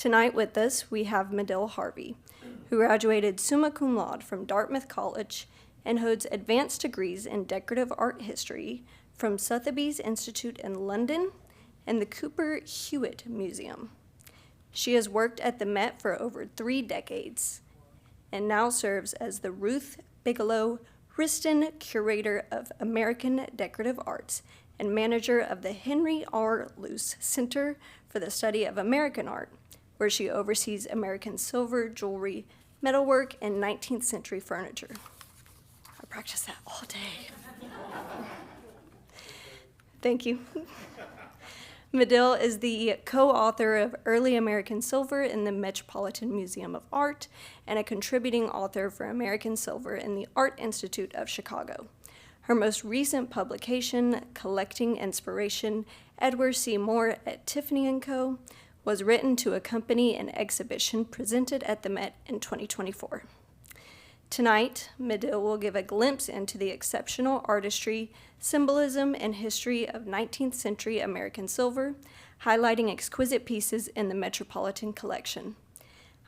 Tonight with us, we have Medill Harvey, who graduated summa cum laude from Dartmouth College and holds advanced degrees in decorative art history from Sotheby's Institute in London and the Cooper Hewitt Museum. She has worked at the Met for over 3 decades and now serves as the Ruth Bigelow Wriston Curator of American Decorative Arts and manager of the Henry R. Luce Center for the Study of American Art, where she oversees American silver, jewelry, metalwork, and 19th century furniture. I practice that all day. Thank you. Medill is the co-author of Early American Silver in the Metropolitan Museum of Art and a contributing author for American Silver in the Art Institute of Chicago. Her most recent publication, Collecting Inspiration, Edward C. Moore at Tiffany & Co., was written to accompany an exhibition presented at the Met in 2024. Tonight, Medill will give a glimpse into the exceptional artistry, symbolism, and history of 19th century American silver, highlighting exquisite pieces in the Metropolitan Collection.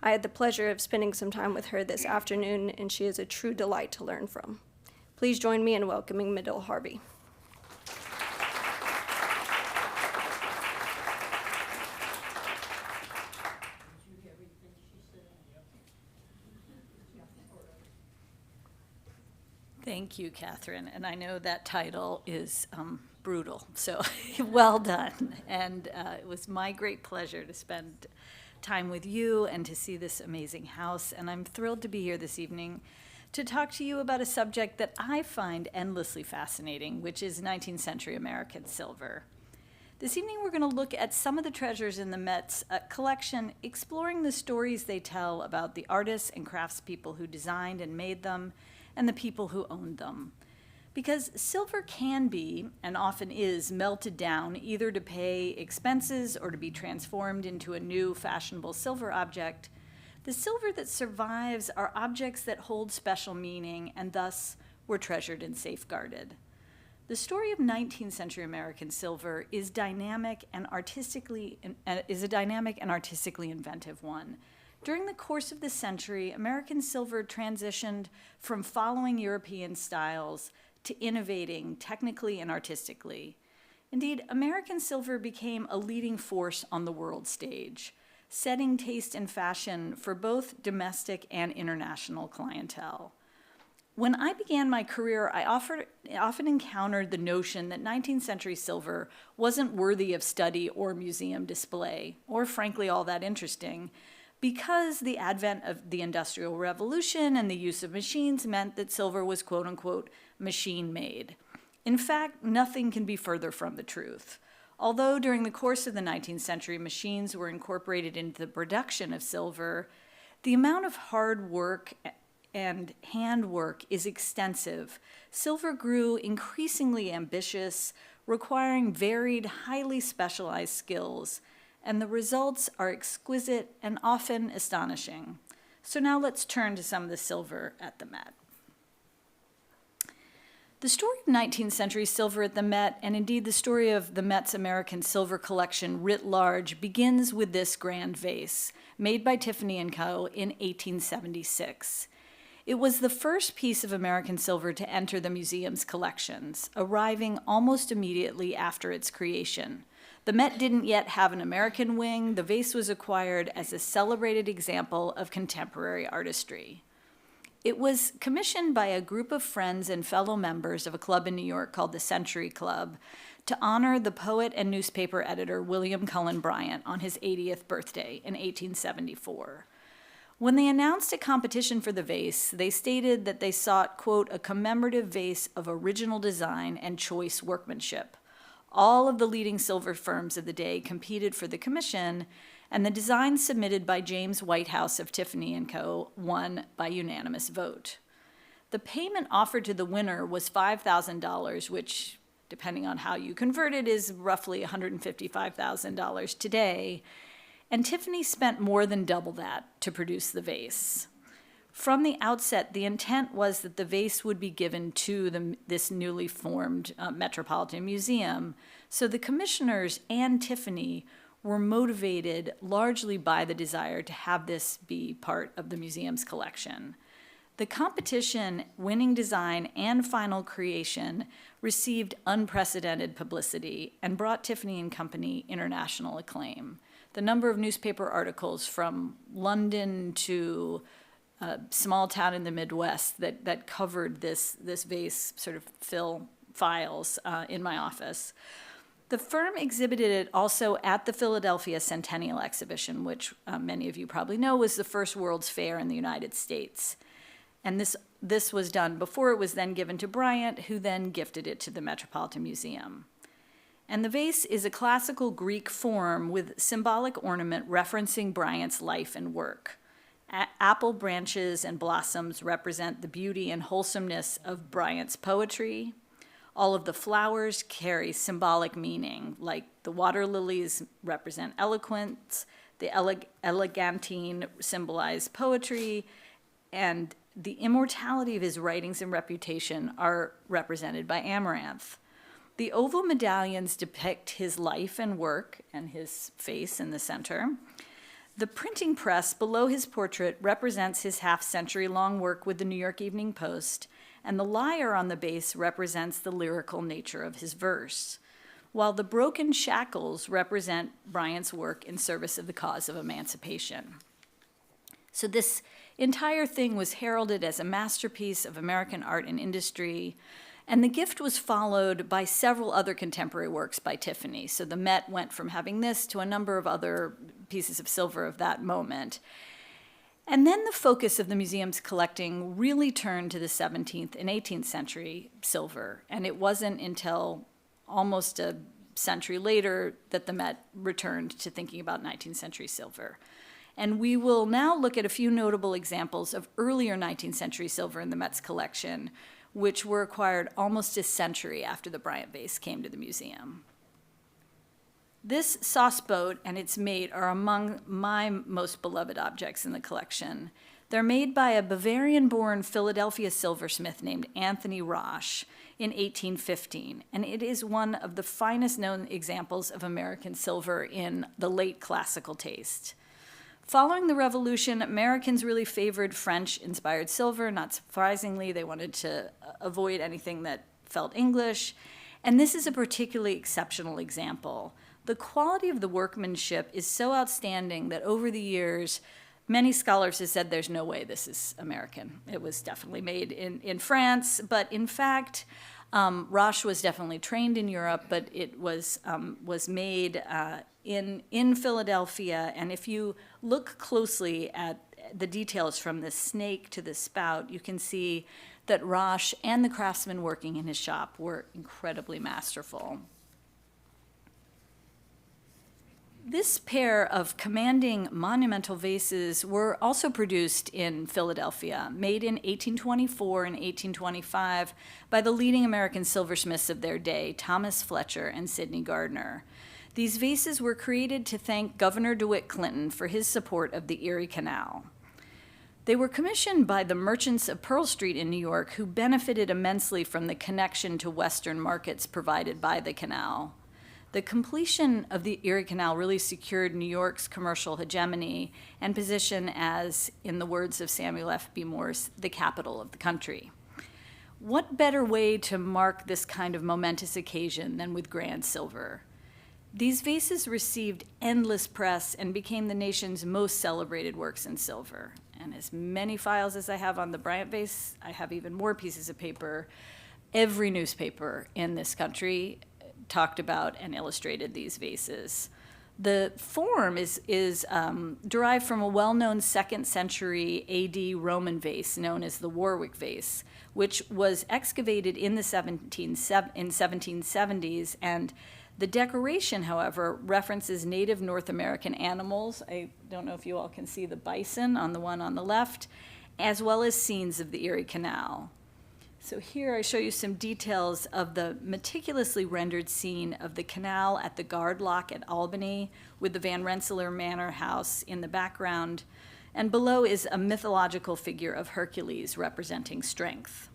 I had the pleasure of spending some time with her this afternoon, and she is a true delight to learn from. Please join me in welcoming Medill Harvey. Thank you, Catherine. And I know that title is brutal, so well done. And it was my great pleasure to spend time with you and to see this amazing house. And I'm thrilled to be here this evening to talk to you about a subject that I find endlessly fascinating, which is 19th century American silver. This evening, we're going to look at some of the treasures in the Met's collection, exploring the stories they tell about the artists and craftspeople who designed and made them, and the people who owned them. Because silver can be, and often is, melted down either to pay expenses or to be transformed into a new fashionable silver object, the silver that survives are objects that hold special meaning and thus were treasured and safeguarded. The story of 19th century American silver is a dynamic and artistically inventive one. During the course of the century, American silver transitioned from following European styles to innovating technically and artistically. Indeed, American silver became a leading force on the world stage, setting taste and fashion for both domestic and international clientele. When I began my career, I often encountered the notion that 19th century silver wasn't worthy of study or museum display, or frankly all that interesting, because the advent of the Industrial Revolution and the use of machines meant that silver was quote-unquote machine-made. In fact, nothing can be further from the truth. Although during the course of the 19th century, machines were incorporated into the production of silver, the amount of hard work and handwork is extensive. Silver grew increasingly ambitious, requiring varied, highly specialized skills, and the results are exquisite and often astonishing. So now let's turn to some of the silver at the Met. The story of 19th century silver at the Met, and indeed the story of the Met's American silver collection writ large, begins with this grand vase, made by Tiffany & Co. in 1876. It was the first piece of American silver to enter the museum's collections, arriving almost immediately after its creation. The Met didn't yet have an American wing. The vase was acquired as a celebrated example of contemporary artistry. It was commissioned by a group of friends and fellow members of a club in New York called the Century Club to honor the poet and newspaper editor William Cullen Bryant on his 80th birthday in 1874. When they announced a competition for the vase, they stated that they sought, quote, a commemorative vase of original design and choice workmanship. All of the leading silver firms of the day competed for the commission, and the design submitted by James Whitehouse of Tiffany & Co. won by unanimous vote. The payment offered to the winner was $5,000, which, depending on how you convert it, is roughly $155,000 today, and Tiffany spent more than double that to produce the vase. From the outset, the intent was that the vase would be given to this newly formed Metropolitan Museum, so the commissioners and Tiffany were motivated largely by the desire to have this be part of the museum's collection. The competition, winning design, and final creation received unprecedented publicity and brought Tiffany & Company international acclaim. The number of newspaper articles from London to a small town in the Midwest that covered this vase sort of fill files in my office. The firm exhibited it also at the Philadelphia Centennial Exhibition, which many of you probably know was the first World's Fair in the United States. And this was done before it was then given to Bryant, who then gifted it to the Metropolitan Museum. And the vase is a classical Greek form with symbolic ornament referencing Bryant's life and work. Apple branches and blossoms represent the beauty and wholesomeness of Bryant's poetry. All of the flowers carry symbolic meaning, like the water lilies represent eloquence, the elegantine symbolize poetry, and the immortality of his writings and reputation are represented by amaranth. The oval medallions depict his life and work and his face in the center. The printing press below his portrait represents his half-century-long work with the New York Evening Post, and the lyre on the base represents the lyrical nature of his verse, while the broken shackles represent Bryant's work in service of the cause of emancipation. So this entire thing was heralded as a masterpiece of American art and industry, and the gift was followed by several other contemporary works by Tiffany. So the Met went from having this to a number of other pieces of silver of that moment. And then the focus of the museum's collecting really turned to the 17th and 18th century silver, and it wasn't until almost a century later that the Met returned to thinking about 19th century silver. And we will now look at a few notable examples of earlier 19th century silver in the Met's collection, which were acquired almost a century after the Bryant vase came to the museum. This sauce boat and its mate are among my most beloved objects in the collection. They're made by a Bavarian-born Philadelphia silversmith named Anthony Roche in 1815, and it is one of the finest known examples of American silver in the late classical taste. Following the Revolution, Americans really favored French-inspired silver. Not surprisingly, they wanted to avoid anything that felt English, and this is a particularly exceptional example. The quality of the workmanship is so outstanding that over the years, many scholars have said there's no way this is American. It was definitely made in France, but in fact, Roche was definitely trained in Europe, but it was made in Philadelphia. And if you look closely at the details from the snake to the spout, you can see that Roche and the craftsmen working in his shop were incredibly masterful. This pair of commanding monumental vases were also produced in Philadelphia, made in 1824 and 1825 by the leading American silversmiths of their day, Thomas Fletcher and Sidney Gardner. These vases were created to thank Governor DeWitt Clinton for his support of the Erie Canal. They were commissioned by the merchants of Pearl Street in New York, who benefited immensely from the connection to Western markets provided by the canal. The completion of the Erie Canal really secured New York's commercial hegemony and position as, in the words of Samuel F.B. Morse, the capital of the country. What better way to mark this kind of momentous occasion than with grand silver? These vases received endless press and became the nation's most celebrated works in silver. And as many files as I have on the Bryant vase, I have even more pieces of paper. Every newspaper in this country talked about and illustrated these vases. The form is derived from a well-known 2nd century AD Roman vase known as the Warwick vase, which was excavated in the 1770s, and the decoration, however, references native North American animals. I don't know if you all can see the bison on the one on the left, as well as scenes of the Erie Canal. So here I show you some details of the meticulously rendered scene of the canal at the Guard Lock at Albany, with the Van Rensselaer Manor House in the background, and below is a mythological figure of Hercules representing strength.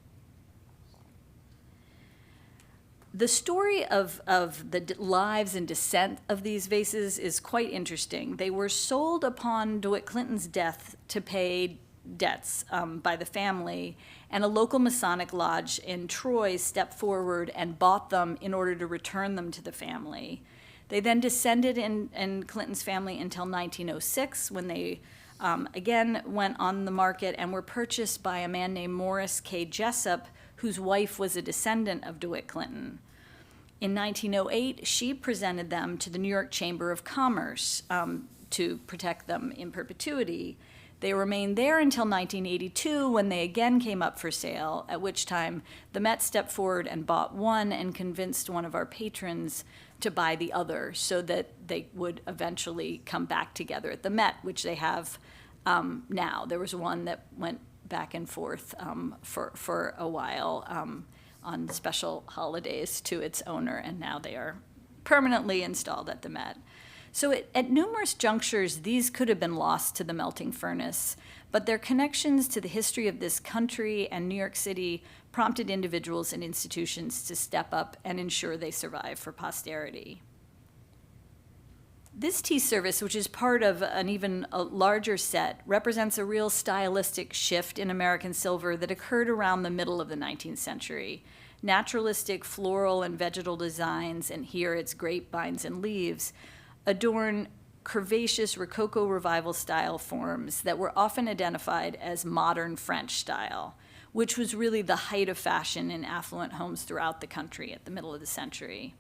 The story of the lives and descent of these vases is quite interesting. They were sold upon DeWitt Clinton's death to pay debts by the family, and a local Masonic lodge in Troy stepped forward and bought them in order to return them to the family. They then descended in Clinton's family until 1906, when they again went on the market and were purchased by a man named Morris K. Jessup, whose wife was a descendant of DeWitt Clinton. In 1908, she presented them to the New York Chamber of Commerce to protect them in perpetuity. They remained there until 1982, when they again came up for sale, at which time the Met stepped forward and bought one and convinced one of our patrons to buy the other so that they would eventually come back together at the Met, which they have now. There was one that went back and forth for a while on special holidays to its owner, and now they are permanently installed at the Met. So at numerous junctures, these could have been lost to the melting furnace, but their connections to the history of this country and New York City prompted individuals and institutions to step up and ensure they survive for posterity. This tea service, which is part of an even larger set, represents a real stylistic shift in American silver that occurred around the middle of the 19th century. Naturalistic floral and vegetal designs, and here it's grapevines and leaves, adorn curvaceous Rococo Revival style forms that were often identified as modern French style, which was really the height of fashion in affluent homes throughout the country at the middle of the century.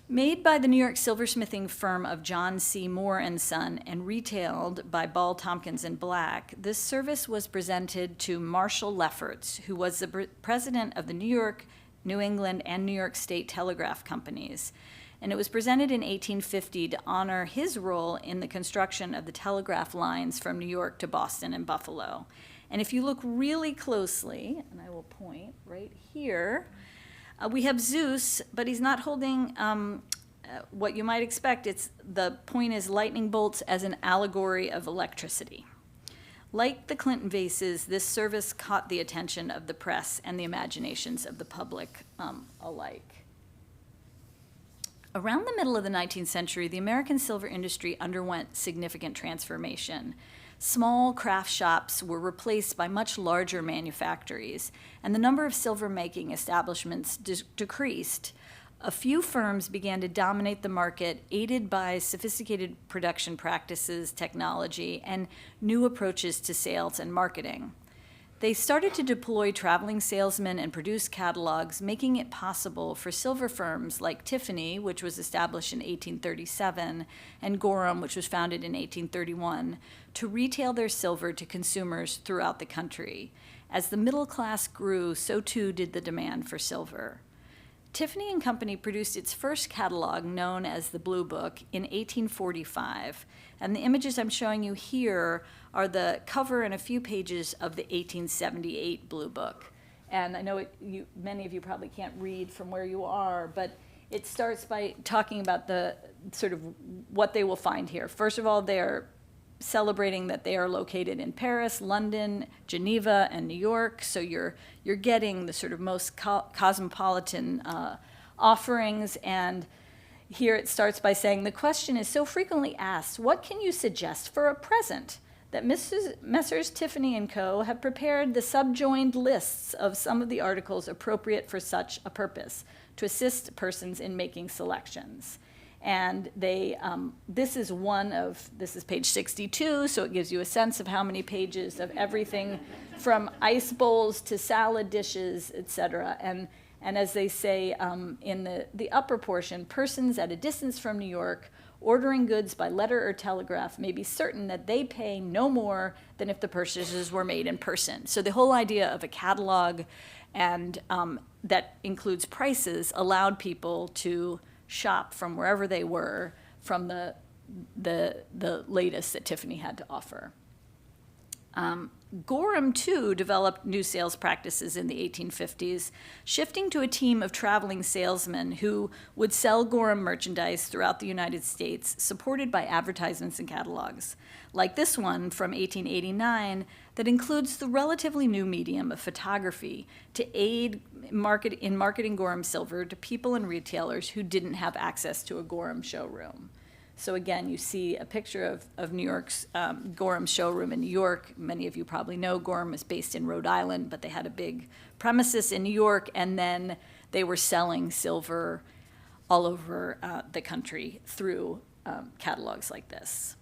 Made by the New York silversmithing firm of John C. Moore and Son and retailed by Ball, Tompkins and Black, this service was presented to Marshall Lefferts, who was the president of the New York, New England, and New York State Telegraph Companies. And it was presented in 1850 to honor his role in the construction of the telegraph lines from New York to Boston and Buffalo. And if you look really closely, and I will point right here, we have Zeus, but he's not holding what you might expect. The point is lightning bolts as an allegory of electricity. Like the Clinton vases, this service caught the attention of the press and the imaginations of the public alike. Around the middle of the 19th century, the American silver industry underwent significant transformation. Small craft shops were replaced by much larger manufactories, and the number of silver-making establishments decreased. A few firms began to dominate the market, aided by sophisticated production practices, technology, and new approaches to sales and marketing. They started to deploy traveling salesmen and produce catalogs, making it possible for silver firms like Tiffany, which was established in 1837, and Gorham, which was founded in 1831, to retail their silver to consumers throughout the country. As the middle class grew, so too did the demand for silver. Tiffany and Company produced its first catalog, known as the Blue Book, in 1845, and the images I'm showing you here are the cover and a few pages of the 1878 Blue Book. And I know many of you probably can't read from where you are, but it starts by talking about the sort of what they will find here. First of all, they're celebrating that they are located in Paris, London, Geneva, and New York. So you're getting the sort of most cosmopolitan offerings. And here it starts by saying, the question is so frequently asked, what can you suggest for a present? That Messrs. Tiffany & Co. have prepared the subjoined lists of some of the articles appropriate for such a purpose, to assist persons in making selections. And this is page 62, so it gives you a sense of how many pages of everything from ice bowls to salad dishes, etc. And as they say in the upper portion, persons at a distance from New York ordering goods by letter or telegraph may be certain that they pay no more than if the purchases were made in person. So the whole idea of a catalog and that includes prices allowed people to shop from wherever they were from the latest that Tiffany had to offer. Gorham, too, developed new sales practices in the 1850s, shifting to a team of traveling salesmen who would sell Gorham merchandise throughout the United States, supported by advertisements and catalogs, like this one from 1889 that includes the relatively new medium of photography to aid in marketing Gorham silver to people and retailers who didn't have access to a Gorham showroom. So again, you see a picture of New York's Gorham showroom in New York. Many of you probably know Gorham is based in Rhode Island, but they had a big premises in New York, and then they were selling silver all over the country through catalogs like this.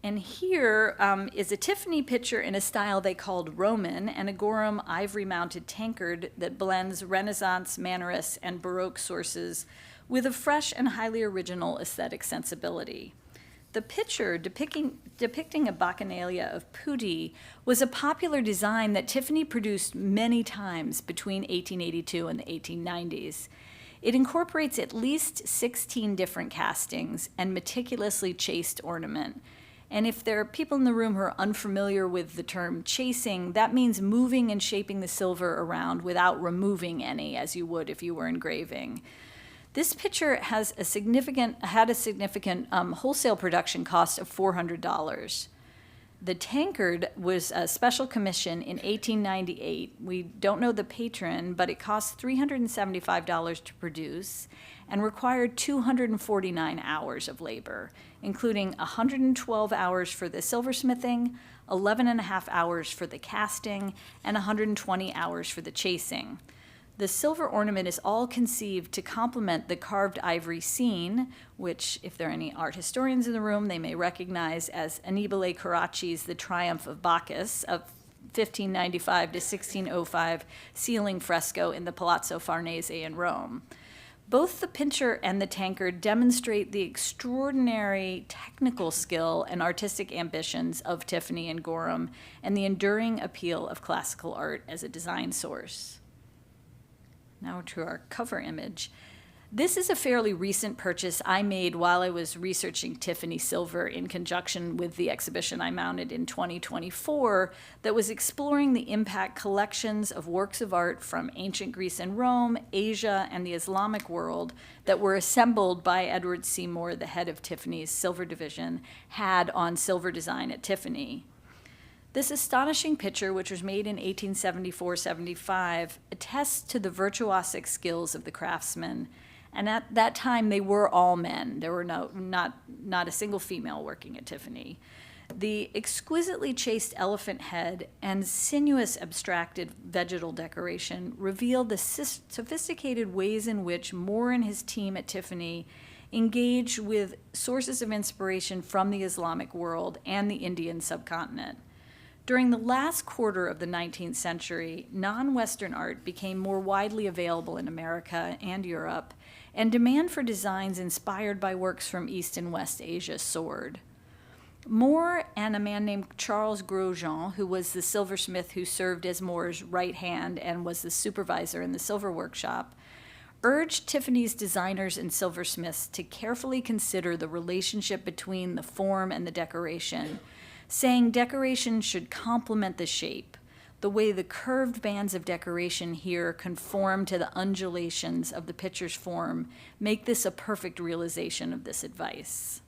And here is a Tiffany picture in a style they called Roman, and a Gorham ivory-mounted tankard that blends Renaissance, Mannerist, and Baroque sources with a fresh and highly original aesthetic sensibility. The picture depicting a bacchanalia of putti was a popular design that Tiffany produced many times between 1882 and the 1890s. It incorporates at least 16 different castings and meticulously chased ornament. And if there are people in the room who are unfamiliar with the term chasing, that means moving and shaping the silver around without removing any, as you would if you were engraving. This picture had a significant wholesale production cost of $400. The tankard was a special commission in 1898. We don't know the patron, but it cost $375 to produce and required 249 hours of labor, including 112 hours for the silversmithing, 11 and a half hours for the casting, and 120 hours for the chasing. The silver ornament is all conceived to complement the carved ivory scene, which, if there are any art historians in the room, they may recognize as Annibale Carracci's The Triumph of Bacchus of 1595 to 1605 ceiling fresco in the Palazzo Farnese in Rome. Both the pincher and the tankard demonstrate the extraordinary technical skill and artistic ambitions of Tiffany and Gorham and the enduring appeal of classical art as a design source. Now to our cover image. This is a fairly recent purchase I made while I was researching Tiffany silver in conjunction with the exhibition I mounted in 2024 that was exploring the impact collections of works of art from ancient Greece and Rome, Asia, and the Islamic world that were assembled by Edward Seymour, the head of Tiffany's silver division, had on silver design at Tiffany. This astonishing picture, which was made in 1874-75, attests to the virtuosic skills of the craftsmen. And at that time, they were all men. There were not a single female working at Tiffany. The exquisitely chased elephant head and sinuous abstracted vegetal decoration reveal the sophisticated ways in which Moore and his team at Tiffany engaged with sources of inspiration from the Islamic world and the Indian subcontinent. During the last quarter of the 19th century, non-Western art became more widely available in America and Europe, and demand for designs inspired by works from East and West Asia soared. Moore and a man named Charles Grosjean, who was the silversmith who served as Moore's right hand and was the supervisor in the silver workshop, urged Tiffany's designers and silversmiths to carefully consider the relationship between the form and the decoration, saying decoration should complement the shape. The way the curved bands of decoration here conform to the undulations of the picture's form make this a perfect realization of this advice.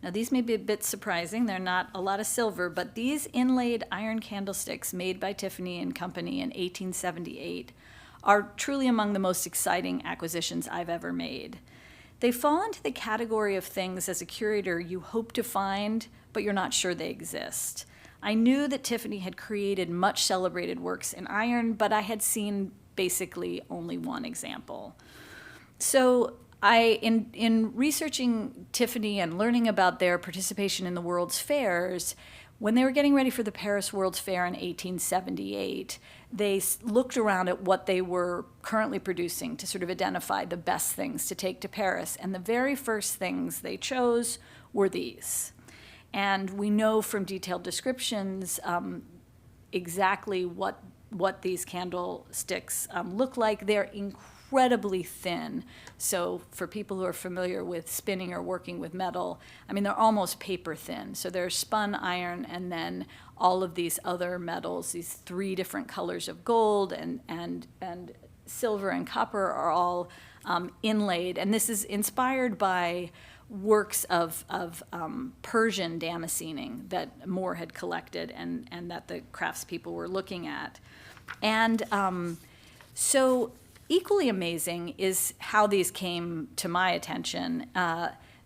Now, these may be a bit surprising. They're not a lot of silver, but these inlaid iron candlesticks made by Tiffany and Company in 1878 are truly among the most exciting acquisitions I've ever made. They fall into the category of things as a curator you hope to find, but you're not sure they exist. I knew that Tiffany had created much celebrated works in iron, but I had seen basically only one example. So in researching Tiffany and learning about their participation in the World's Fairs, when they were getting ready for the Paris World's Fair in 1878, they looked around at what they were currently producing to sort of identify the best things to take to Paris. And the very first things they chose were these. And we know from detailed descriptions exactly what these candlesticks look like. They're incredibly incredibly thin. So for people who are familiar with spinning or working with metal, I mean, they're almost paper thin. So there's spun iron and then all of these other metals, these 3 different colors of gold and silver and copper are all inlaid. And this is inspired by works of Persian damascening that Moore had collected and that the craftspeople were looking at. And so equally amazing is how these came to my attention.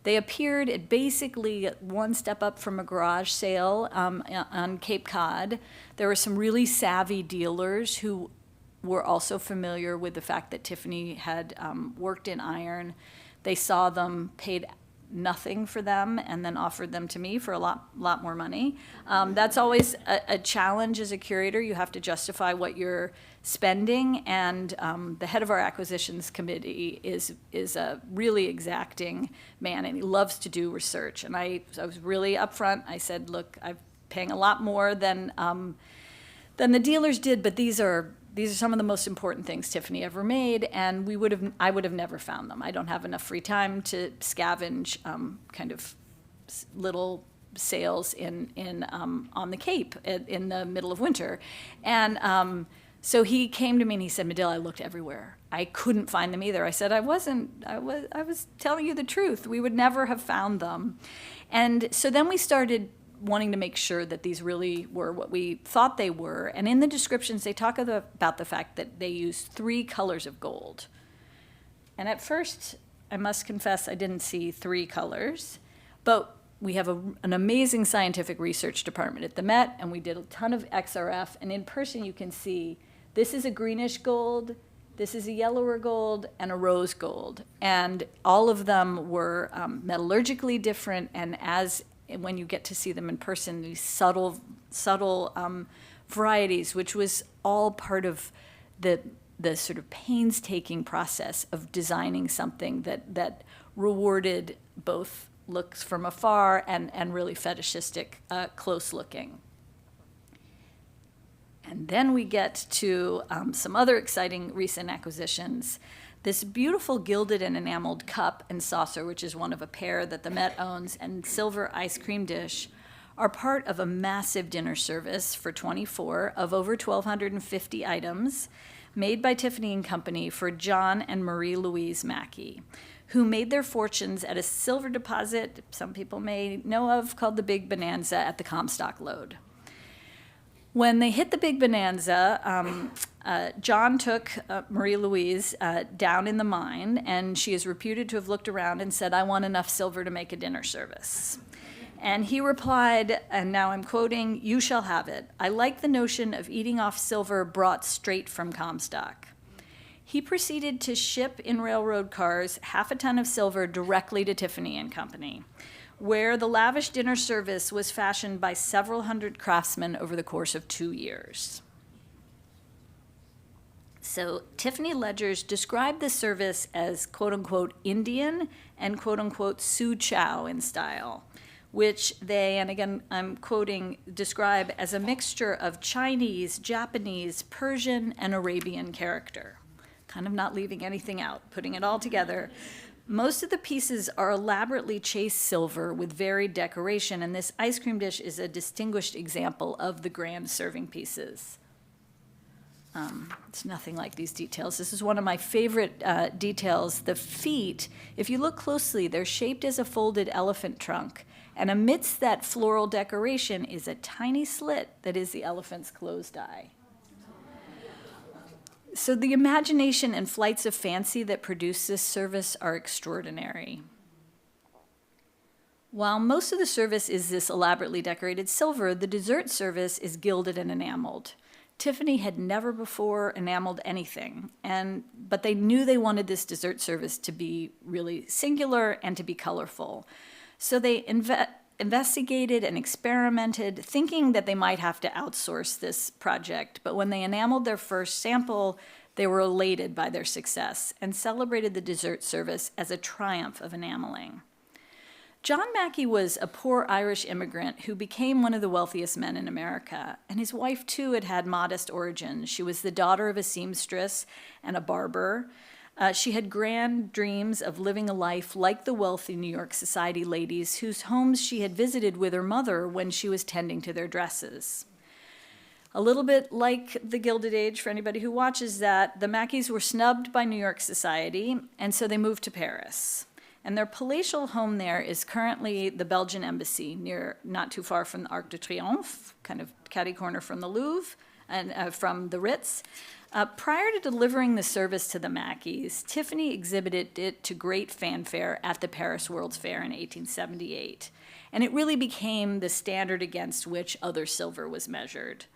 They appeared at basically one step up from a garage sale on Cape Cod. There were some really savvy dealers who were also familiar with the fact that Tiffany had worked in iron. They saw them, paid nothing for them, and then offered them to me for a lot more money. That's always a challenge as a curator. You have to justify what you're spending, and the head of our acquisitions committee is a really exacting man, and he loves to do research. And I was really upfront. I said, look, I'm paying a lot more than the dealers did, but these are some of the most important things Tiffany ever made, and I would have never found them. I don't have enough free time to scavenge kind of little sales on the Cape in the middle of winter. And so he came to me and he said, Medill, I looked everywhere. I couldn't find them either. I said, I was telling you the truth. We would never have found them. And so then we started wanting to make sure that these really were what we thought they were. And in the descriptions, they talk about the fact that they used 3 colors of gold. And at first, I must confess, I didn't see 3 colors. But we have an amazing scientific research department at the Met, and we did a ton of XRF. And in person, you can see this is a greenish gold, this is a yellower gold, and a rose gold. And all of them were metallurgically different, and when you get to see them in person, these subtle varieties, which was all part of the sort of painstaking process of designing something that rewarded both looks from afar and really fetishistic, close looking. And then we get to some other exciting recent acquisitions. This beautiful gilded and enameled cup and saucer, which is one of a pair that the Met owns, and silver ice cream dish are part of a massive dinner service for 24 of over 1,250 items made by Tiffany and Company for John and Marie Louise Mackey, who made their fortunes at a silver deposit some people may know of called the Big Bonanza at the Comstock Lode. When they hit the Big Bonanza, John took Marie Louise down in the mine, and she is reputed to have looked around and said, I want enough silver to make a dinner service. And he replied, and now I'm quoting, "You shall have it. I like the notion of eating off silver brought straight from Comstock." He proceeded to ship in railroad cars 1/2 ton of silver directly to Tiffany and Company, where the lavish dinner service was fashioned by several hundred craftsmen over the course of 2 years. So Tiffany Ledgers described the service as quote-unquote Indian and quote-unquote Sioux Chow in style, which they, and again I'm quoting, describe as a mixture of Chinese, Japanese, Persian, and Arabian character. Kind of not leaving anything out, putting it all together. Most of the pieces are elaborately chased silver with varied decoration, and this ice cream dish is a distinguished example of the grand serving pieces. It's nothing like these details. This is one of my favorite details. The feet, if you look closely, they're shaped as a folded elephant trunk, and amidst that floral decoration is a tiny slit that is the elephant's closed eye. So the imagination and flights of fancy that produce this service are extraordinary. While most of the service is this elaborately decorated silver, the dessert service is gilded and enameled. Tiffany had never before enameled anything, but they knew they wanted this dessert service to be really singular and to be colorful. So they investigated and experimented, thinking that they might have to outsource this project. But when they enameled their first sample, they were elated by their success and celebrated the dessert service as a triumph of enameling. John Mackey was a poor Irish immigrant who became one of the wealthiest men in America, and his wife, too, had modest origins. She was the daughter of a seamstress and a barber. She had grand dreams of living a life like the wealthy New York society ladies whose homes she had visited with her mother when she was tending to their dresses. A little bit like the Gilded Age, for anybody who watches that, the Mackeys were snubbed by New York society, and so they moved to Paris. And their palatial home there is currently the Belgian embassy, not too far from the Arc de Triomphe, kind of catty-corner from the Louvre and from the Ritz. Prior to delivering the service to the Mackeys, Tiffany exhibited it to great fanfare at the Paris World's Fair in 1878, and it really became the standard against which other silver was measured.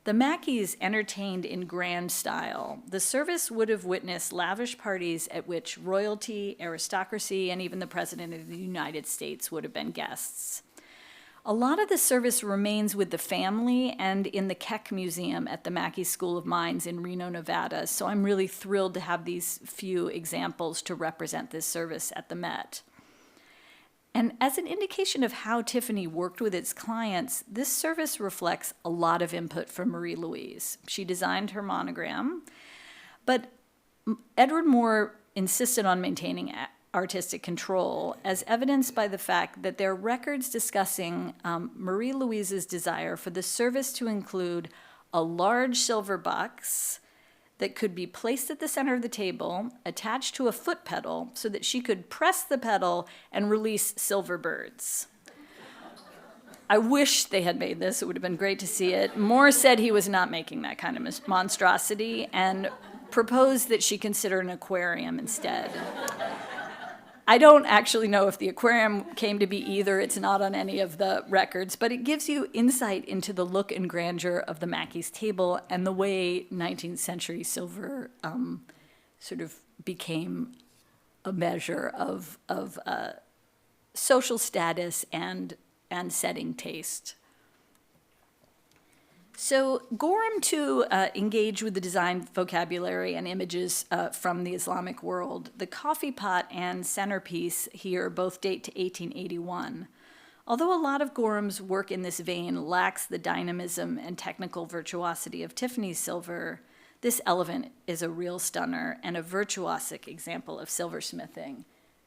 The Mackeys entertained in grand style. The service would have witnessed lavish parties at which royalty, aristocracy, and even the President of the United States would have been guests. A lot of the service remains with the family and in the Keck Museum at the Mackey School of Mines in Reno, Nevada, so I'm really thrilled to have these few examples to represent this service at the Met. And as an indication of how Tiffany worked with its clients, this service reflects a lot of input from Marie Louise. She designed her monogram, but Edward Moore insisted on maintaining artistic control, as evidenced by the fact that there are records discussing Marie Louise's desire for the service to include a large silver box that could be placed at the center of the table, attached to a foot pedal, so that she could press the pedal and release silver birds. I wish they had made this. It would have been great to see it. Moore said he was not making that kind of monstrosity and proposed that she consider an aquarium instead. I don't actually know if the aquarium came to be either. It's not on any of the records, but it gives you insight into the look and grandeur of the Mackey's table and the way 19th century silver sort of became a measure of social status and setting taste. So Gorham, too, engaged with the design vocabulary and images from the Islamic world. The coffee pot and centerpiece here both date to 1881. Although a lot of Gorham's work in this vein lacks the dynamism and technical virtuosity of Tiffany's silver, this elephant is a real stunner and a virtuosic example of silversmithing.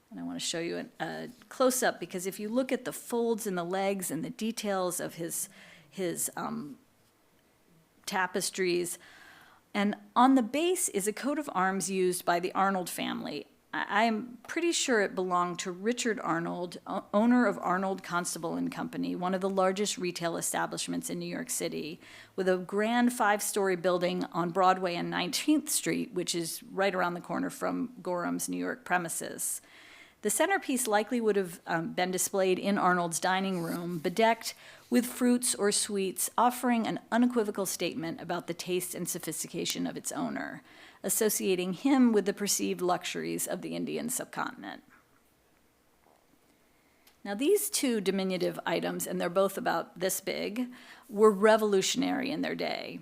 And I want to show you a close-up, because if you look at the folds in the legs and the details of his tapestries, and on the base is a coat of arms used by the Arnold family. I'm pretty sure it belonged to Richard Arnold, owner of Arnold Constable and Company, one of the largest retail establishments in New York City, with a grand 5-story building on Broadway and 19th Street, which is right around the corner from Gorham's New York premises. The centerpiece likely would have been displayed in Arnold's dining room, bedecked with fruits or sweets, offering an unequivocal statement about the taste and sophistication of its owner, associating him with the perceived luxuries of the Indian subcontinent. Now, these two diminutive items, and they're both about this big, were revolutionary in their day.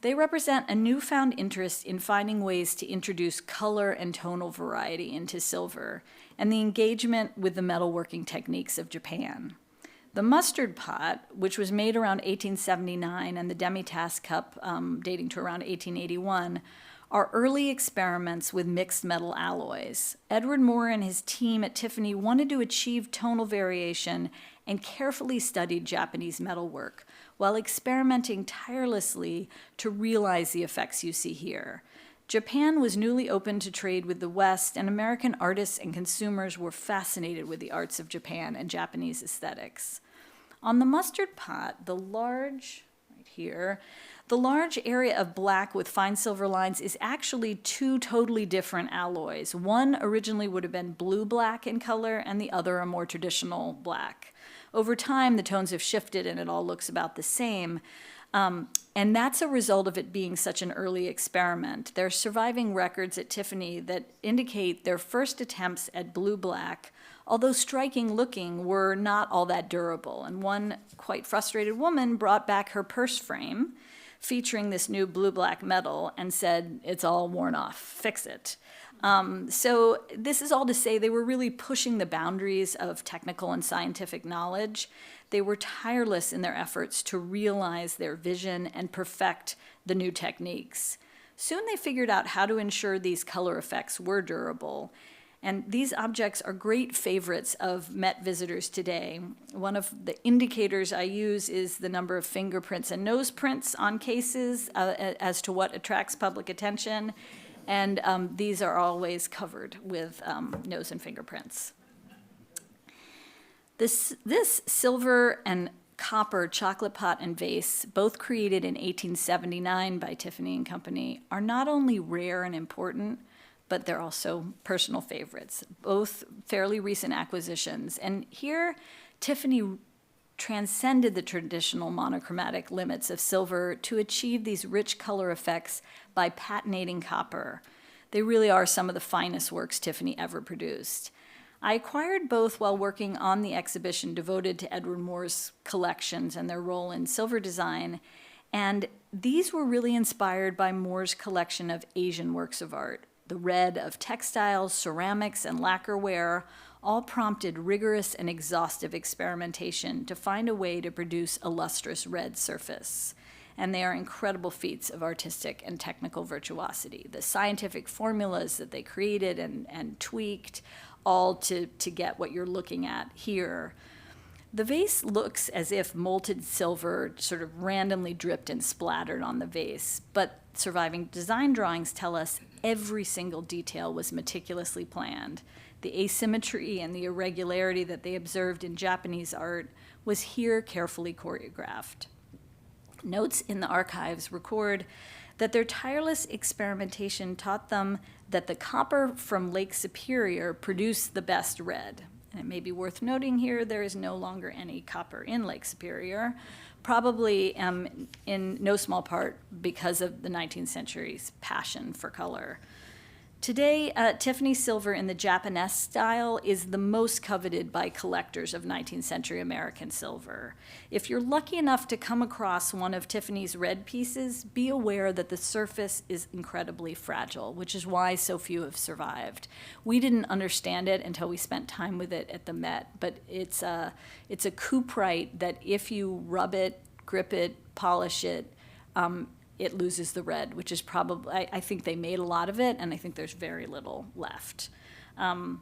They represent a newfound interest in finding ways to introduce color and tonal variety into silver, and the engagement with the metalworking techniques of Japan. The mustard pot, which was made around 1879, and the demi-tasse cup dating to around 1881, are early experiments with mixed metal alloys. Edward Moore and his team at Tiffany wanted to achieve tonal variation and carefully studied Japanese metalwork, while experimenting tirelessly to realize the effects you see here. Japan was newly open to trade with the West, and American artists and consumers were fascinated with the arts of Japan and Japanese aesthetics. On the mustard pot, the large area of black with fine silver lines is actually two totally different alloys. One originally would have been blue-black in color, and the other a more traditional black. Over time, the tones have shifted, and it all looks about the same. And that's a result of it being such an early experiment. There are surviving records at Tiffany that indicate their first attempts at blue-black, although striking looking, were not all that durable. And one quite frustrated woman brought back her purse frame featuring this new blue-black metal and said, "It's all worn off, fix it." So this is all to say they were really pushing the boundaries of technical and scientific knowledge. They were tireless in their efforts to realize their vision and perfect the new techniques. Soon they figured out how to ensure these color effects were durable. And these objects are great favorites of Met visitors today. One of the indicators I use is the number of fingerprints and nose prints on cases as to what attracts public attention. And these are always covered with nose and fingerprints. This silver and copper chocolate pot and vase, both created in 1879 by Tiffany and Company, are not only rare and important, but they're also personal favorites, both fairly recent acquisitions. And here, Tiffany transcended the traditional monochromatic limits of silver to achieve these rich color effects by patinating copper. They really are some of the finest works Tiffany ever produced. I acquired both while working on the exhibition devoted to Edward Moore's collections and their role in silver design, and these were really inspired by Moore's collection of Asian works of art. The red of textiles, ceramics, and lacquerware all prompted rigorous and exhaustive experimentation to find a way to produce a lustrous red surface. And they are incredible feats of artistic and technical virtuosity. The scientific formulas that they created and tweaked, all to get what you're looking at here. The vase looks as if molten silver sort of randomly dripped and splattered on the vase, but surviving design drawings tell us every single detail was meticulously planned. The asymmetry and the irregularity that they observed in Japanese art was here carefully choreographed. Notes in the archives record that their tireless experimentation taught them that the copper from Lake Superior produced the best red. And it may be worth noting here, there is no longer any copper in Lake Superior, probably in no small part because of the 19th century's passion for color. Today, Tiffany silver in the Japanese style is the most coveted by collectors of 19th century American silver. If you're lucky enough to come across one of Tiffany's red pieces, be aware that the surface is incredibly fragile, which is why so few have survived. We didn't understand it until we spent time with it at the Met, but it's a cuprite that if you rub it, grip it, polish it, it loses the red, which is probably, I think they made a lot of it, and I think there's very little left. I'm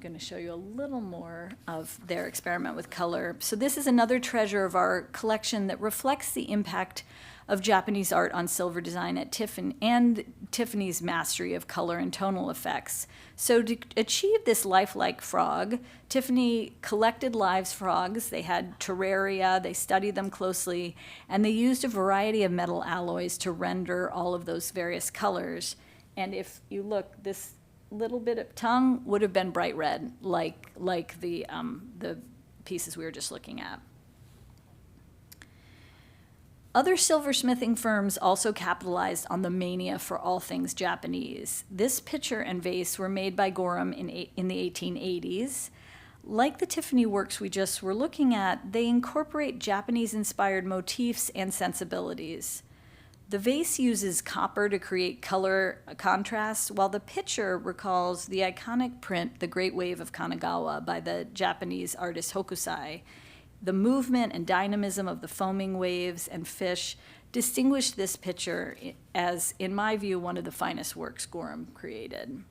going to show you a little more of their experiment with color. So this is another treasure of our collection that reflects the impact of Japanese art on silver design at Tiffany and Tiffany's mastery of color and tonal effects. So to achieve this lifelike frog, Tiffany collected live frogs. They had terraria, they studied them closely, and they used a variety of metal alloys to render all of those various colors. And if you look, this little bit of tongue would have been bright red, like the pieces we were just looking at. Other silversmithing firms also capitalized on the mania for all things Japanese. This pitcher and vase were made by Gorham in the 1880s. Like the Tiffany works we just were looking at, they incorporate Japanese-inspired motifs and sensibilities. The vase uses copper to create color contrast, while the pitcher recalls the iconic print, The Great Wave of Kanagawa, by the Japanese artist Hokusai. The movement and dynamism of the foaming waves and fish distinguish this picture as, in my view, one of the finest works Gorham created.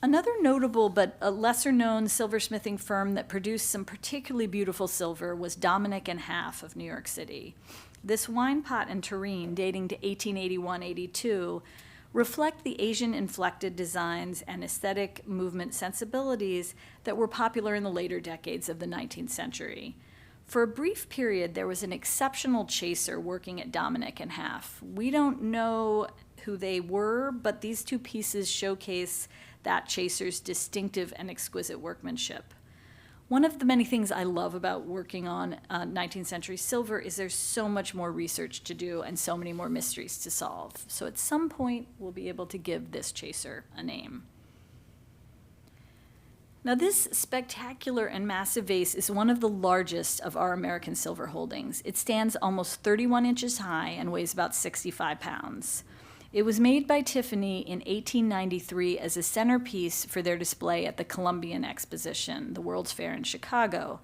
Another notable but a lesser-known silversmithing firm that produced some particularly beautiful silver was Dominick and Half of New York City. This wine pot and tureen, dating to 1881-82, reflect the Asian-inflected designs and aesthetic movement sensibilities that were popular in the later decades of the 19th century. For a brief period, there was an exceptional chaser working at Dominick and Half. We don't know who they were, but these two pieces showcase that chaser's distinctive and exquisite workmanship. One of the many things I love about working on 19th century silver is there's so much more research to do and so many more mysteries to solve. So at some point, we'll be able to give this chaser a name. Now this spectacular and massive vase is one of the largest of our American silver holdings. It stands almost 31 inches high and weighs about 65 pounds. It was made by Tiffany in 1893 as a centerpiece for their display at the Columbian Exposition, the World's Fair in Chicago.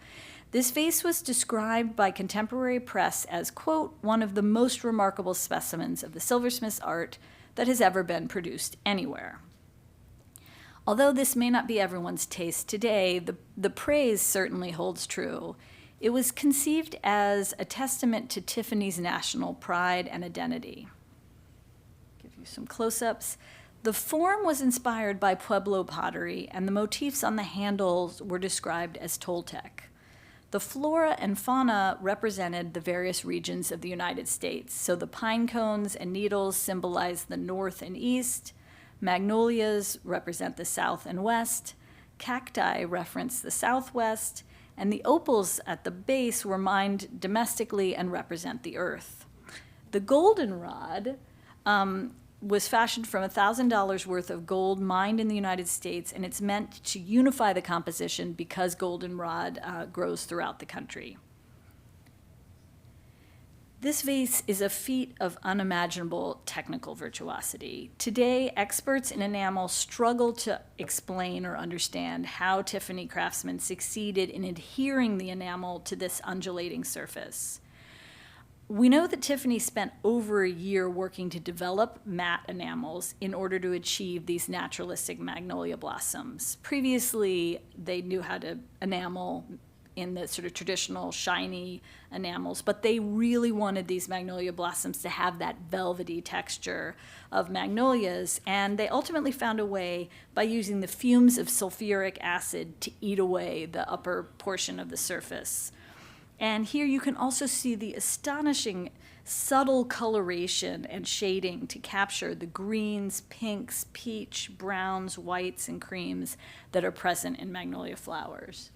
This vase was described by contemporary press as, quote, one of the most remarkable specimens of the silversmith's art that has ever been produced anywhere. Although this may not be everyone's taste today, the praise certainly holds true. It was conceived as a testament to Tiffany's national pride and identity. Give you some close-ups. The form was inspired by Pueblo pottery, and the motifs on the handles were described as Toltec. The flora and fauna represented the various regions of the United States. So the pine cones and needles symbolize the north and east, magnolias represent the south and west, cacti reference the southwest, and the opals at the base were mined domestically and represent the earth. The goldenrod was fashioned from $1,000 worth of gold mined in the United States, and it's meant to unify the composition because goldenrod grows throughout the country. This vase is a feat of unimaginable technical virtuosity. Today, experts in enamel struggle to explain or understand how Tiffany craftsmen succeeded in adhering the enamel to this undulating surface. We know that Tiffany spent over a year working to develop matte enamels in order to achieve these naturalistic magnolia blossoms. Previously, they knew how to enamel in the sort of traditional shiny enamels, but they really wanted these magnolia blossoms to have that velvety texture of magnolias, and they ultimately found a way by using the fumes of sulfuric acid to eat away the upper portion of the surface. And here you can also see the astonishing subtle coloration and shading to capture the greens, pinks, peach, browns, whites, and creams that are present in magnolia flowers.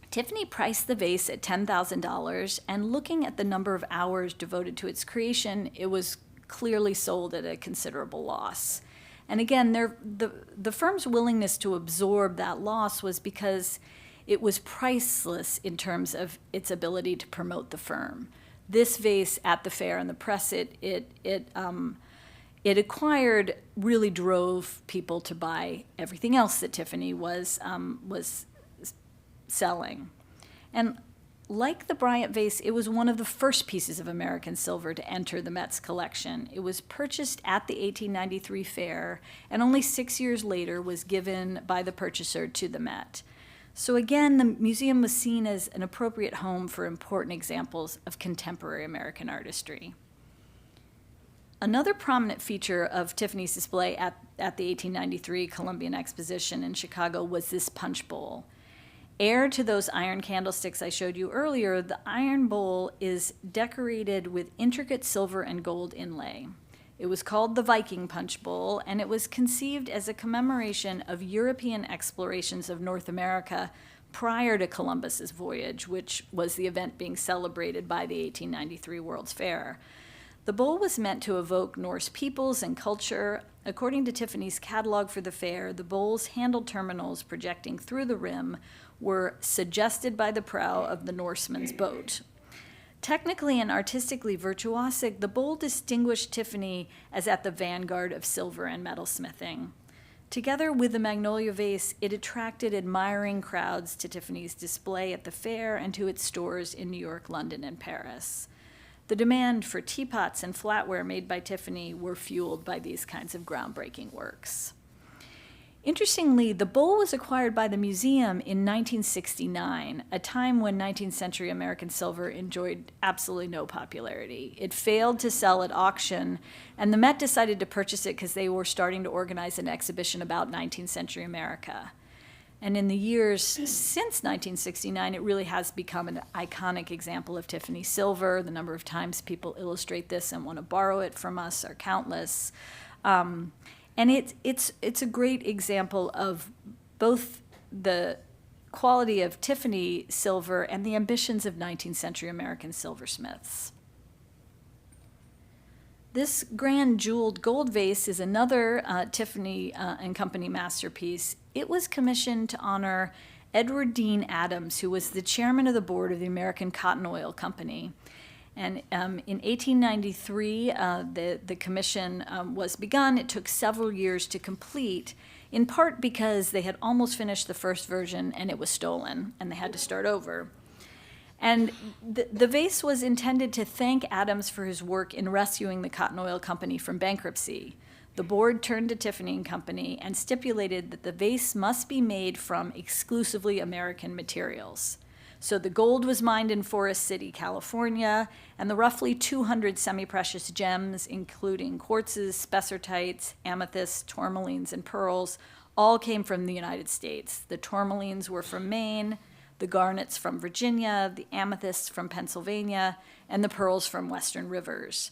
Tiffany priced the vase at $10,000, and looking at the number of hours devoted to its creation, it was clearly sold at a considerable loss. And again, the firm's willingness to absorb that loss was because it was priceless in terms of its ability to promote the firm. This vase at the fair and the press it acquired really drove people to buy everything else that Tiffany was selling. And like the Bryant vase, it was one of the first pieces of American silver to enter the Met's collection. It was purchased at the 1893 fair, and only 6 years later was given by the purchaser to the Met. So again, the museum was seen as an appropriate home for important examples of contemporary American artistry. Another prominent feature of Tiffany's display at the 1893 Columbian Exposition in Chicago was this punch bowl. Heir to those iron candlesticks I showed you earlier, the iron bowl is decorated with intricate silver and gold inlay. It was called the Viking Punch Bowl, and it was conceived as a commemoration of European explorations of North America prior to Columbus's voyage, which was the event being celebrated by the 1893 World's Fair. The bowl was meant to evoke Norse peoples and culture. According to Tiffany's catalog for the fair, the bowl's handle terminals projecting through the rim were suggested by the prow of the Norseman's boat. Technically and artistically virtuosic, the bowl distinguished Tiffany as at the vanguard of silver and metalsmithing. Together with the magnolia vase, it attracted admiring crowds to Tiffany's display at the fair and to its stores in New York, London, and Paris. The demand for teapots and flatware made by Tiffany were fueled by these kinds of groundbreaking works. Interestingly, the bowl was acquired by the museum in 1969, a time when 19th century American silver enjoyed absolutely no popularity. It failed to sell at auction, and the Met decided to purchase it because they were starting to organize an exhibition about 19th century America. And in the years since 1969, it really has become an iconic example of Tiffany silver. The number of times people illustrate this and want to borrow it from us are countless. And it's a great example of both the quality of Tiffany silver and the ambitions of 19th century American silversmiths. This grand jeweled gold vase is another Tiffany and Company masterpiece. It was commissioned to honor Edward Dean Adams, who was the chairman of the board of the American Cotton Oil Company. And in 1893, the commission was begun. It took several years to complete. in part because they had almost finished the first version and it was stolen, and they had to start over. And the vase was intended to thank Adams for his work in rescuing the Cotton Oil Company from bankruptcy. The board turned to Tiffany & Company and stipulated that the vase must be made from exclusively American materials. So the gold was mined in Forest City, California, and the roughly 200 semi-precious gems, including quartzes, spessartites, amethysts, tourmalines, and pearls, all came from the United States. The tourmalines were from Maine, the garnets from Virginia, the amethysts from Pennsylvania, and the pearls from Western rivers.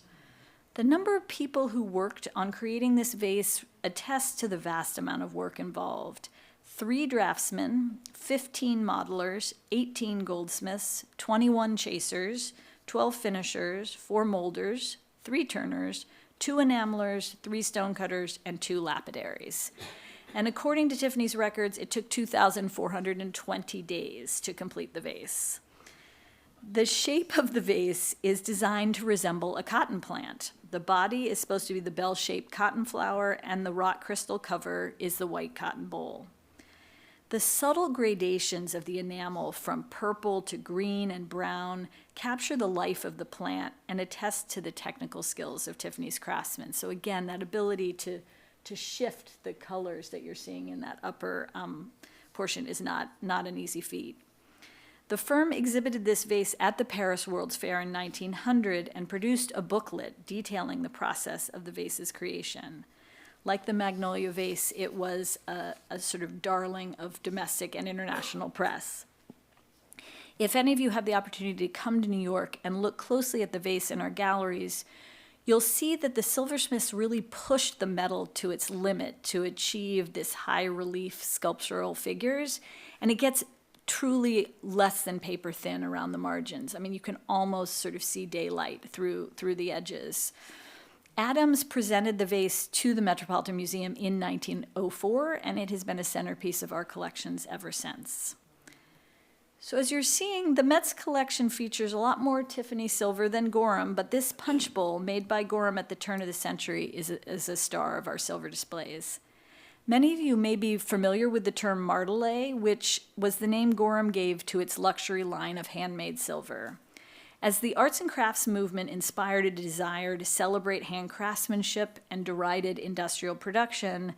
The number of people who worked on creating this vase attests to the vast amount of work involved. 3 draftsmen, 15 modelers, 18 goldsmiths, 21 chasers, 12 finishers, 4 molders, 3 turners, 2 enamelers, 3 stonecutters, and 2 lapidaries. And according to Tiffany's records, it took 2,420 days to complete the vase. The shape of the vase is designed to resemble a cotton plant. The body is supposed to be the bell-shaped cotton flower, and the rock crystal cover is the white cotton bowl. The subtle gradations of the enamel from purple to green and brown capture the life of the plant and attest to the technical skills of Tiffany's craftsmen. So again, that ability to shift the colors that you're seeing in that upper portion is not an easy feat. The firm exhibited this vase at the Paris World's Fair in 1900 and produced a booklet detailing the process of the vase's creation. Like the Magnolia vase, it was a sort of darling of domestic and international press. If any of you have the opportunity to come to New York and look closely at the vase in our galleries, you'll see that the silversmiths really pushed the metal to its limit to achieve this high relief sculptural figures, and it gets truly less than paper thin around the margins. I mean, you can almost sort of see daylight through the edges. Adams presented the vase to the Metropolitan Museum in 1904, and it has been a centerpiece of our collections ever since. So as you're seeing, the Met's collection features a lot more Tiffany silver than Gorham, but this punch bowl made by Gorham at the turn of the century is a star of our silver displays. Many of you may be familiar with the term martelé, which was the name Gorham gave to its luxury line of handmade silver. As the arts and crafts movement inspired a desire to celebrate hand craftsmanship and derided industrial production,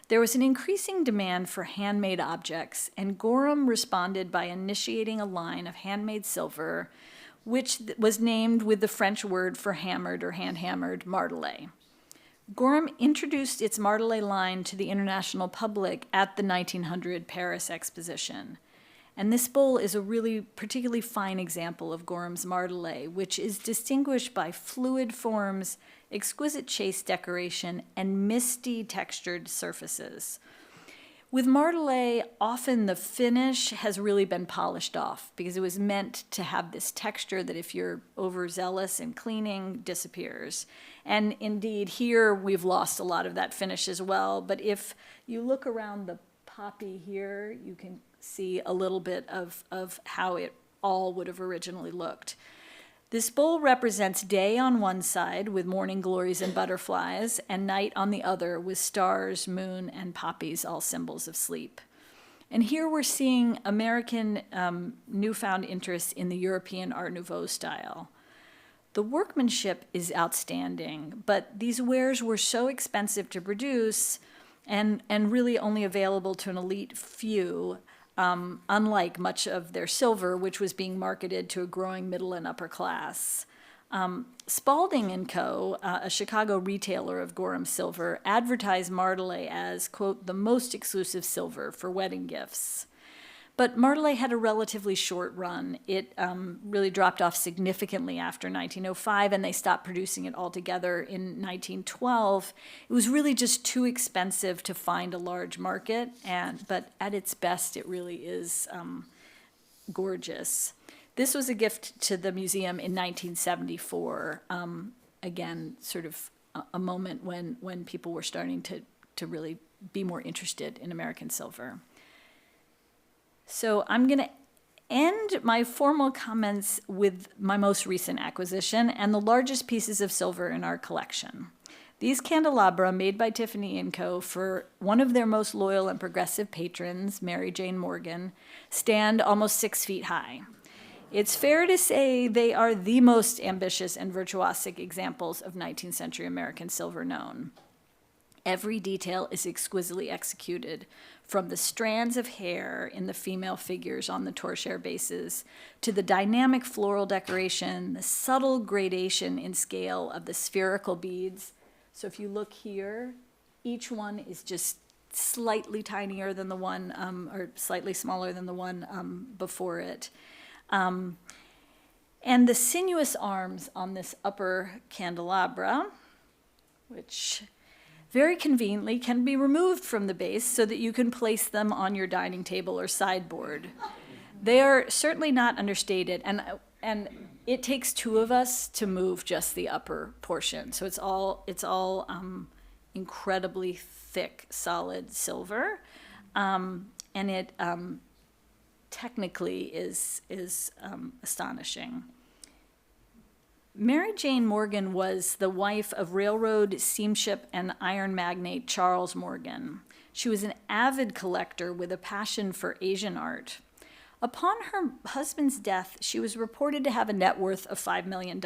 there was an increasing demand for handmade objects, and Gorham responded by initiating a line of handmade silver, which was named with the French word for hammered or hand-hammered, martelé. Gorham introduced its martelé line to the international public at the 1900 Paris Exposition. And this bowl is a really particularly fine example of Gorham's martelé, which is distinguished by fluid forms, exquisite chase decoration, and misty textured surfaces. With martelé, often the finish has really been polished off because it was meant to have this texture that if you're overzealous in cleaning, disappears. And indeed, here we've lost a lot of that finish as well. But if you look around the poppy here, you can see a little bit of how it all would have originally looked. This bowl represents day on one side with morning glories and butterflies, and night on the other with stars, moon, and poppies, all symbols of sleep. And here we're seeing American newfound interest in the European Art Nouveau style. The workmanship is outstanding, but these wares were so expensive to produce and really only available to an elite few, unlike much of their silver, which was being marketed to a growing middle and upper class. Spalding & Co., a Chicago retailer of Gorham silver, advertised martelé as, quote, the most exclusive silver for wedding gifts. But martelé had a relatively short run. It really dropped off significantly after 1905, and they stopped producing it altogether in 1912. It was really just too expensive to find a large market, but at its best, it really is gorgeous. This was a gift to the museum in 1974. Again, sort of a moment when people were starting to really be more interested in American silver. So I'm going to end my formal comments with my most recent acquisition and the largest pieces of silver in our collection. These candelabra, made by Tiffany & Co. for one of their most loyal and progressive patrons, Mary Jane Morgan, stand almost 6 feet high. It's fair to say they are the most ambitious and virtuosic examples of 19th century American silver known. Every detail is exquisitely executed, from the strands of hair in the female figures on the torchère bases to the dynamic floral decoration, the subtle gradation in scale of the spherical beads. So if you look here, each one is just slightly tinier than the one, or slightly smaller than the one before it. And the sinuous arms on this upper candelabra, which very conveniently can be removed from the base so that you can place them on your dining table or sideboard. They are certainly not understated, and it takes 2 of us to move just the upper portion. So it's all incredibly thick, solid silver, and it technically is astonishing. Mary Jane Morgan was the wife of railroad, steamship, and iron magnate Charles Morgan. She was an avid collector with a passion for Asian art. Upon her husband's death, she was reported to have a net worth of $5 million,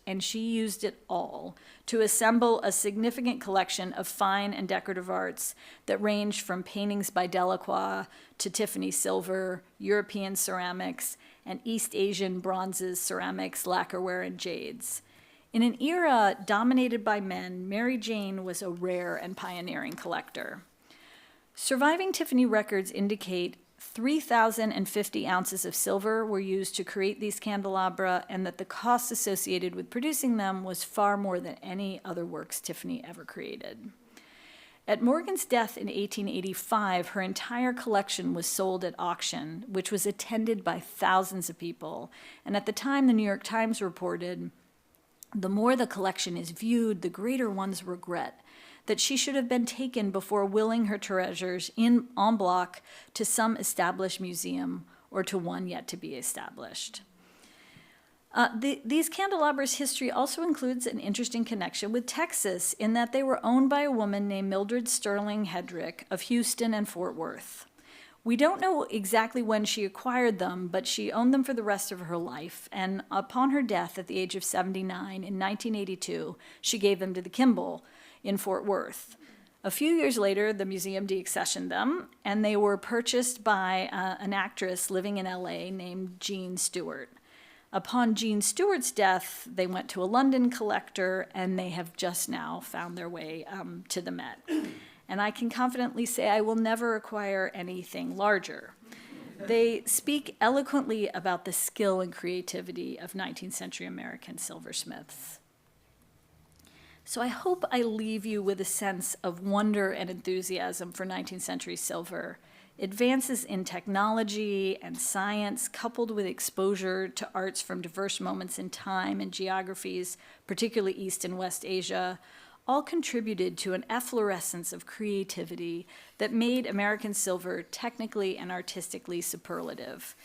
and she used it all to assemble a significant collection of fine and decorative arts that ranged from paintings by Delacroix to Tiffany silver, European ceramics, and East Asian bronzes, ceramics, lacquerware, and jades. In an era dominated by men, Mary Jane was a rare and pioneering collector. Surviving Tiffany records indicate 3,050 ounces of silver were used to create these candelabra, and that the cost associated with producing them was far more than any other works Tiffany ever created. At Morgan's death in 1885, her entire collection was sold at auction, which was attended by thousands of people. And at the time, the New York Times reported, "The more the collection is viewed, the greater one's regret that she should have been taken before willing her treasures en bloc to some established museum or to one yet to be established." These candelabras' history also includes an interesting connection with Texas, in that they were owned by a woman named Mildred Sterling Hedrick of Houston and Fort Worth. We don't know exactly when she acquired them, but she owned them for the rest of her life, and upon her death at the age of 79 in 1982, she gave them to the Kimball in Fort Worth. A few years later, the museum deaccessioned them, and they were purchased by an actress living in LA named Jean Stewart. Upon Jean Stewart's death, they went to a London collector, and they have just now found their way to the Met. And I can confidently say I will never acquire anything larger. They speak eloquently about the skill and creativity of 19th century American silversmiths. So I hope I leave you with a sense of wonder and enthusiasm for 19th century silver. Advances in technology and science, coupled with exposure to arts from diverse moments in time and geographies, particularly East and West Asia, all contributed to an efflorescence of creativity that made American silver technically and artistically superlative.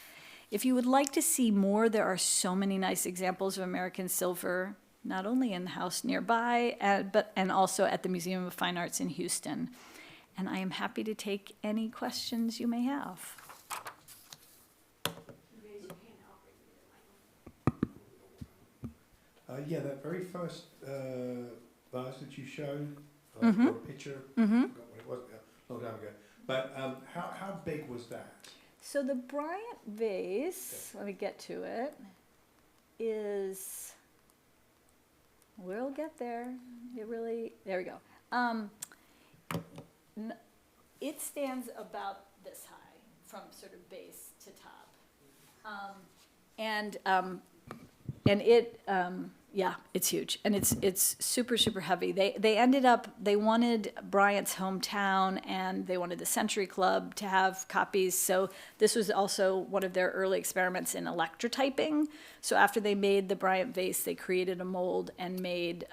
If you would like to see more, there are so many nice examples of American silver, not only in the house nearby, and also at the Museum of Fine Arts in Houston. And I am happy to take any questions you may have. Yeah, that very first vase that you showed, or a picture, I forgot what it was a long time ago. But how big was that? So the Bryant vase, let me get to it, is, we'll get there. It really, there we go. It stands about this high from sort of base to top. Yeah, it's huge, and it's super, super heavy. They wanted Bryant's hometown, and they wanted the Century Club to have copies, so this was also one of their early experiments in electrotyping. So after they made the Bryant vase, they created a mold and made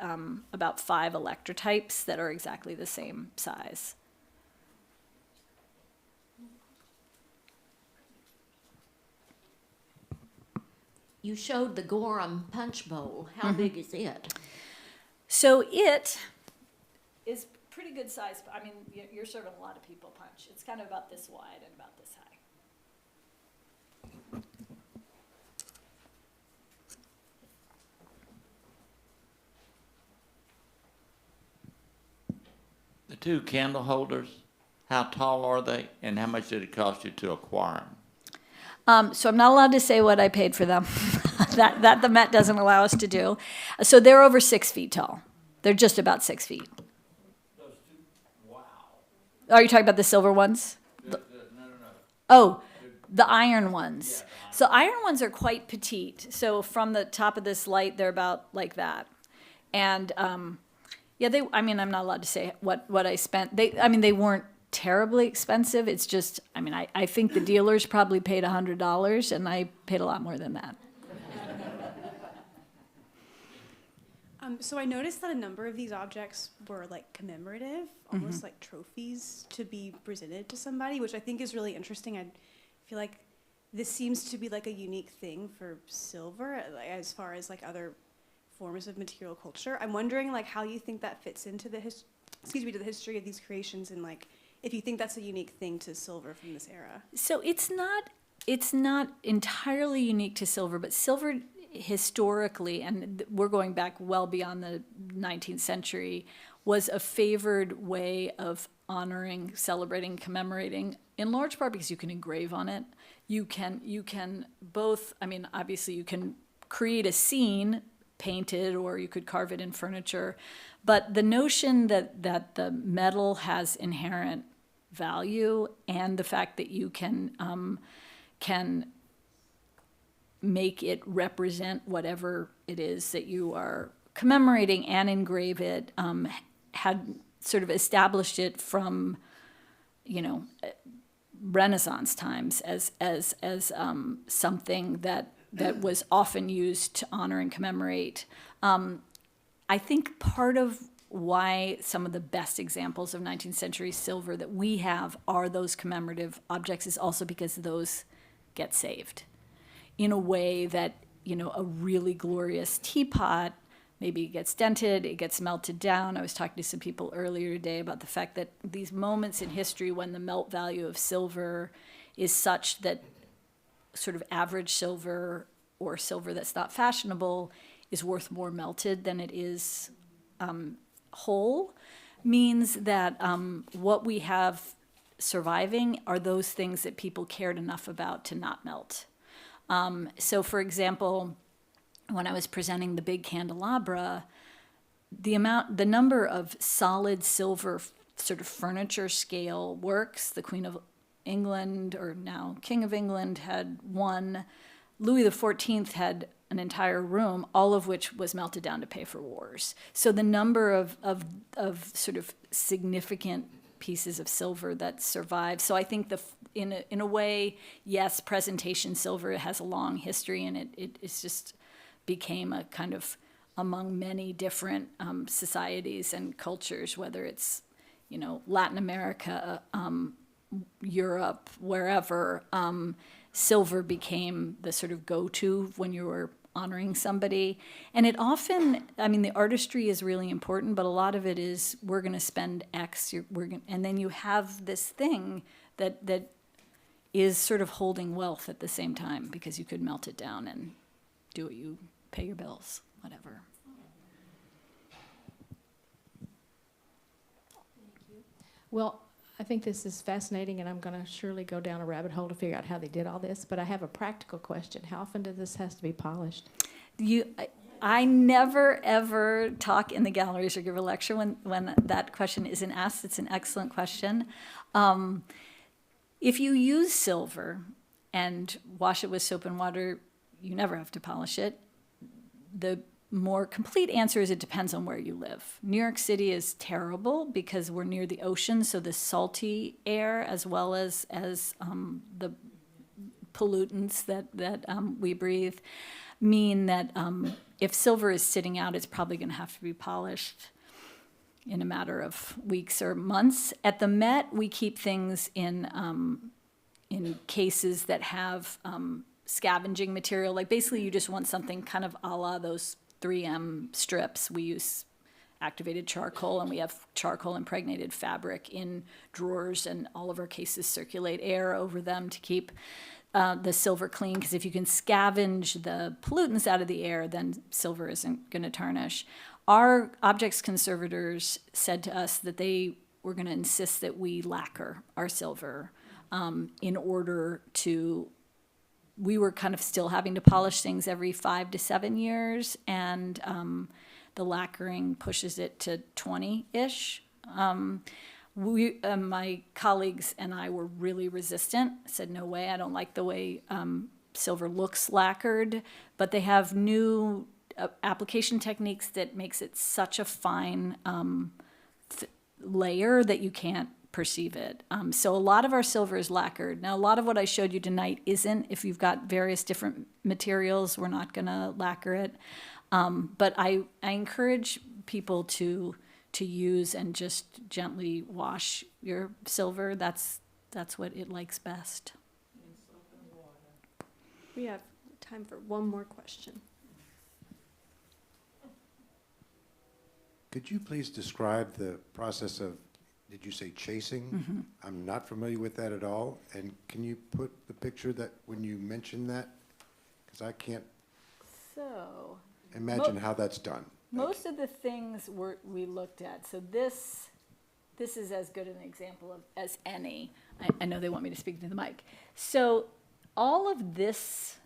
about 5 electrotypes that are exactly the same size. You showed the Gorham punch bowl. How big is it? So it is pretty good size. I mean, you're serving a lot of people punch. It's kind of about this wide and about this high. The two candle holders, how tall are they, and how much did it cost you to acquire them? So I'm not allowed to say what I paid for them. that the Met doesn't allow us to do. So they're over 6 feet tall. They're just about 6 feet. Those two, wow. Are you talking about the silver ones? No. Oh, the iron ones. So iron ones are quite petite. So from the top of this light, they're about like that. And I'm not allowed to say what I spent. They weren't terribly expensive. It's just, I think the dealers probably paid $100, and I paid a lot more than that. So I noticed that a number of these objects were like commemorative, almost like trophies to be presented to somebody, which I think is really interesting. I feel like this seems to be like a unique thing for silver, as far as like other forms of material culture. I'm wondering like how you think that fits into the to the history of these creations, and like if you think that's a unique thing to silver from this era. So it's not entirely unique to silver, but silver historically, and we're going back well beyond the 19th century, was a favored way of honoring, celebrating, commemorating, in large part because you can engrave on it. You can both, obviously you can create a scene painted, or you could carve it in furniture, but the notion that the metal has inherent value, and the fact that you can make it represent whatever it is that you are commemorating and engrave it, had sort of established it from, Renaissance times as something that was often used to honor and commemorate. I think part of why some of the best examples of 19th century silver that we have are those commemorative objects is also because those get saved in a way that, a really glorious teapot, maybe it gets dented, it gets melted down. I was talking to some people earlier today about the fact that these moments in history when the melt value of silver is such that sort of average silver or silver that's not fashionable is worth more melted than it is whole, means that what we have surviving are those things that people cared enough about to not melt. So for example, when I was presenting the big candelabra, the number of solid silver sort of furniture scale works, the Queen of England, or now King of England, had one. Louis XIV had an entire room, all of which was melted down to pay for wars. So the number of sort of significant pieces of silver that survived. So I think in a way, yes, presentation silver has a long history, and it's just became a kind of among many different societies and cultures, whether it's Latin America, Europe, wherever. Silver became the sort of go-to when you were honoring somebody. And it often, the artistry is really important, but a lot of it is we're going to spend X, and then you have this thing that is sort of holding wealth at the same time, because you could melt it down and do what you pay your bills, whatever. Well, I think this is fascinating, and I'm going to surely go down a rabbit hole to figure out how they did all this. But I have a practical question. How often does this have to be polished? I never, ever talk in the galleries or give a lecture when that question isn't asked. It's an excellent question. If you use silver and wash it with soap and water, you never have to polish it. The more complete answer is it depends on where you live. New York City is terrible because we're near the ocean, so the salty air as well as the pollutants that we breathe mean that if silver is sitting out, it's probably going to have to be polished in a matter of weeks or months. At the Met, we keep things in cases that have scavenging material. Like basically, you just want something kind of a la those 3M strips we use activated charcoal, and we have charcoal impregnated fabric in drawers, and all of our cases circulate air over them to keep the silver clean, because if you can scavenge the pollutants out of the air, then silver isn't going to tarnish. Our objects conservators said to us that they were going to insist that we lacquer our silver in order to, we were kind of still having to polish things every 5 to 7 years, and the lacquering pushes it to 20-ish. My colleagues and I were really resistant. I said, no way, I don't like the way silver looks lacquered, but they have new application techniques that makes it such a fine layer that you can't perceive it. So a lot of our silver is lacquered. Now, a lot of what I showed you tonight isn't. If you've got various different materials, we're not going to lacquer it. But I encourage people to use and just gently wash your silver. That's what it likes best. We have time for one more question. Could you please describe the process of, did you say chasing? Mm-hmm. I'm not familiar with that at all. And can you put the picture that when you mentioned that? Because I can't So imagine how that's done. most of the things we looked at, so this is as good an example as any. I know they want me to speak to the mic. So all of this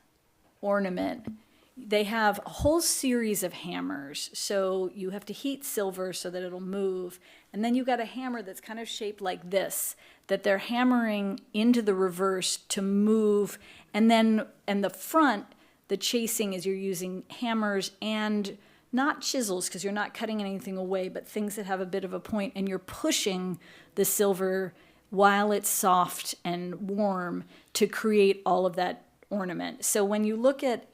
ornament, they have a whole series of hammers. So you have to heat silver so that it'll move. And then you've got a hammer that's kind of shaped like this, that they're hammering into the reverse to move. And the front, the chasing is you're using hammers and not chisels, because you're not cutting anything away, but things that have a bit of a point, and you're pushing the silver while it's soft and warm to create all of that ornament. So when you look at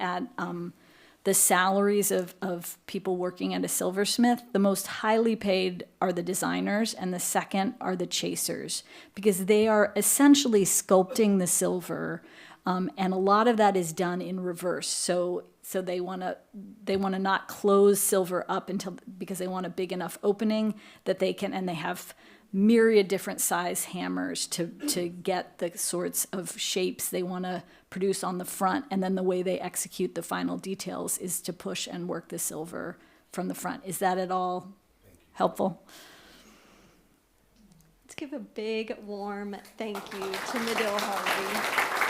the salaries of people working at a silversmith, the most highly paid are the designers, and the second are the chasers, because they are essentially sculpting the silver, and a lot of that is done in reverse. So they want to not close silver up because they want a big enough opening that they can, and they have myriad different size hammers to get the sorts of shapes they want to produce on the front, and then the way they execute the final details is to push and work the silver from the front. Is that at all helpful? Let's give a big, warm thank you to Medill Harvey.